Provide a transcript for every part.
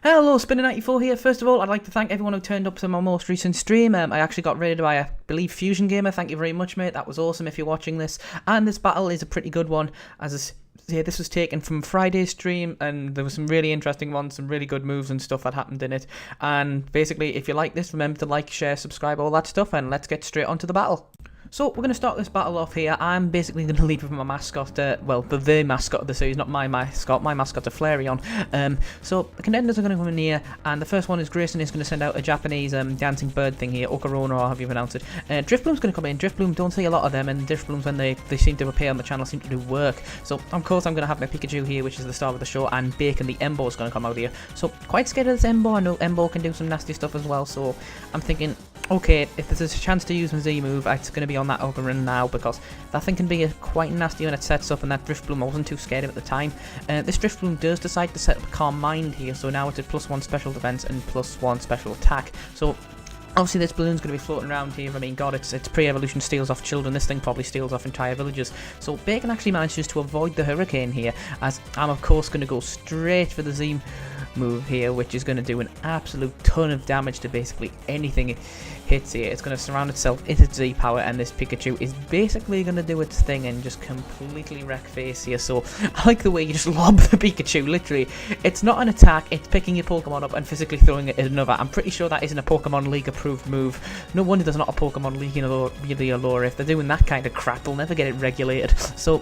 Hello, Spinner94 here. First of all, I'd like to thank everyone who turned up to my most recent stream. I actually got rated by, I believe, Fusion Gamer. Thank you very much, mate. That was awesome if you're watching this. And this battle is a pretty good one, this was taken from Friday's stream, and there was some really interesting ones, some really good moves and stuff that happened in it. And basically, if you like this, remember to like, share, subscribe, all that stuff, and let's get straight onto the battle. So, we're going to start this battle off here. I'm basically going to lead with my mascot, the mascot of the series, not my mascot. My mascot's a Flareon. So, the contenders are going to come in here, and the first one is Grayson is going to send out a Japanese dancing bird thing here, Ocarona, or however you pronounce it. Driftbloom's going to come in. Driftbloom, don't see a lot of them, and Driftblooms, when they seem to appear on the channel, seem to do work. So, of course, I'm going to have my Pikachu here, which is the star of the show, and Bacon, the Embo, is going to come out here. So, quite scared of this Embo. I know Embo can do some nasty stuff as well, so I'm thinking, okay, if there's a chance to use my Z move, it's going to be on that Ocarina now, because that thing can be quite nasty when it sets up, and that Driftbloom, I wasn't too scared of at the time. This Driftbloom does decide to set up a Calm Mind here, so now it's at +1 special defense and +1 special attack. So obviously this balloon's going to be floating around here. I mean, god, it's pre-evolution, steals off children. This thing probably steals off entire villages. So Bacon actually manages to avoid the hurricane here, as I'm of course going to go straight for the Z move here, which is going to do an absolute ton of damage to basically anything it hits here. It's going to surround itself in its Z power, and this Pikachu is basically going to do its thing and just completely wreck face here. So I like the way you just lob the Pikachu, literally. It's not an attack, it's picking your Pokemon up and physically throwing it at another. I'm pretty sure that isn't a Pokemon League approved move. No wonder there's not a Pokemon League in the Allure. If they're doing that kind of crap, they'll never get it regulated. So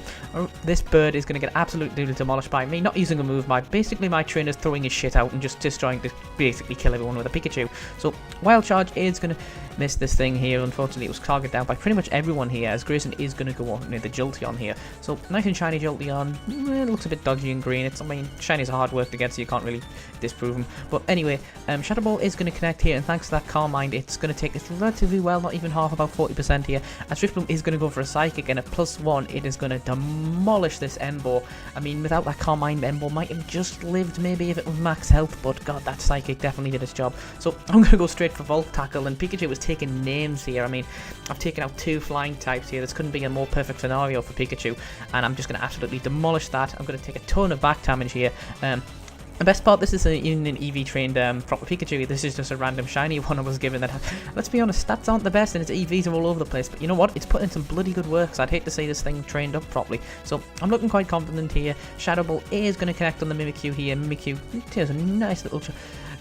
this bird is going to get absolutely demolished by me, not using a move. Basically my trainer's throwing his shit out and just trying to basically kill everyone with a Pikachu. So Wild Charge is going to miss this thing here. Unfortunately, it was targeted down by pretty much everyone here, as Grayson is going to go on the Jolteon here. So nice and shiny Jolteon. It looks a bit dodgy and green. I mean, shinies are hard work to get, so you can't really disprove them. But anyway, Shadow Ball is going to connect here, and thanks to that Calm Mind, it's going to take this relatively well, not even half, about 40% here. As Driftbloom is going to go for a Psychic, and at +1, it is going to demolish this Embo. I mean, without that Calm Mind, Embo might have just lived, maybe, if it was max health, but god, that Psychic definitely did its job. So I'm going to go straight for Volt Tackle, and Pikachu was taking names here. I mean, I've taken out 2 flying types here. This couldn't be a more perfect scenario for Pikachu, and I'm just going to absolutely demolish that. I'm going to take a ton of back damage here. The best part, this is even an EV trained proper Pikachu. This is just a random shiny one I was given that, let's be honest, stats aren't the best and its EVs are all over the place, but you know what, it's putting in some bloody good work, so I'd hate to see this thing trained up properly. So I'm looking quite confident here. Shadow Ball is going to connect on the Mimikyu here. Mimikyu has a nice little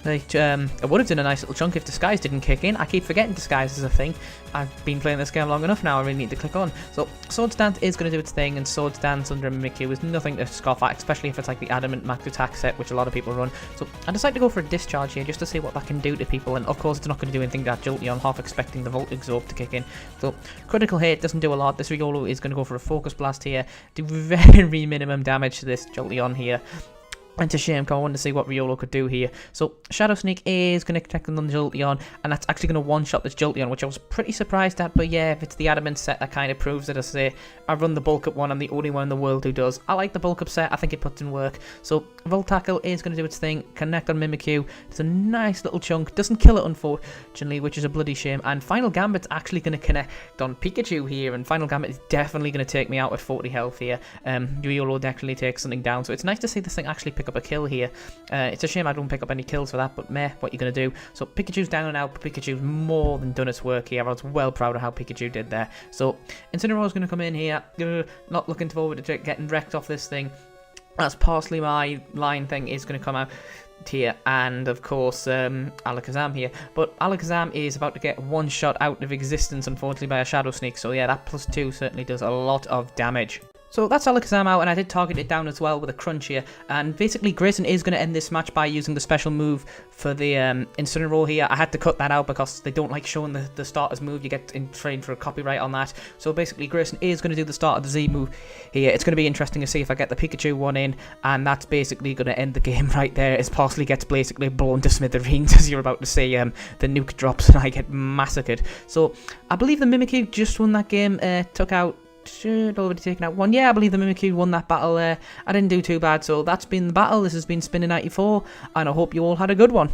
it would have done a nice little chunk if Disguise didn't kick in. I keep forgetting Disguise is a thing. I've been playing this game long enough now, I really need to click on. So Swords Dance is going to do its thing, and Swords Dance under a Mimikyu is nothing to scoff at, especially if it's like the Adamant Max Attack set, which a lot of people run. So I decided to go for a Discharge here, just to see what that can do to people, and of course it's not going to do anything to that Jolteon, half expecting the Volt Absorb to kick in. So Critical Hit doesn't do a lot. This Riolu is going to go for a Focus Blast here, do very minimum damage to this Jolteon here. And it's a shame, because I wanted to see what Riolu could do here. So Shadow Sneak is going to connect on the Jolteon, and that's actually going to one-shot this Jolteon, which I was pretty surprised at. But yeah, if it's the Adamant set, that kind of proves it. I say, I run the Bulk Up one. I'm the only one in the world who does. I like the Bulk Up set. I think it puts in work. So Volt Tackle is going to do its thing. Connect on Mimikyu. It's a nice little chunk. Doesn't kill it, unfortunately, which is a bloody shame. And Final Gambit's actually going to connect on Pikachu here, and Final Gambit is definitely going to take me out with 40 health here. Riolu definitely takes something down. So it's nice to see this thing actually pick up a kill here. It's a shame I don't pick up any kills for that, but meh, what you gonna do? So Pikachu's down and out, but Pikachu's more than done its work here. I was well proud of how Pikachu did there. So Incineroar's gonna come in here. Not looking forward to getting wrecked off this thing. That's partially my line thing is gonna come out here, and of course Alakazam here, but Alakazam is about to get one shot out of existence, unfortunately, by a Shadow Sneak. So yeah, that +2 certainly does a lot of damage. So that's Alakazam out, and I did target it down as well with a crunch here. And basically, Grayson is going to end this match by using the special move for the Incineroar here. I had to cut that out because they don't like showing the starter's move. You get in trained for a copyright on that. So basically, Grayson is going to do the start of the Z move here. It's going to be interesting to see if I get the Pikachu one in, and that's basically going to end the game right there, as Parsley gets basically blown to smithereens, as you're about to see. The nuke drops and I get massacred. So I believe the Mimikyu just won that game, took out... should already taken out one. Yeah, I believe the Mimikyu won that battle there. I didn't do too bad, so that's been the battle. This has been Spinner94, and I hope you all had a good one.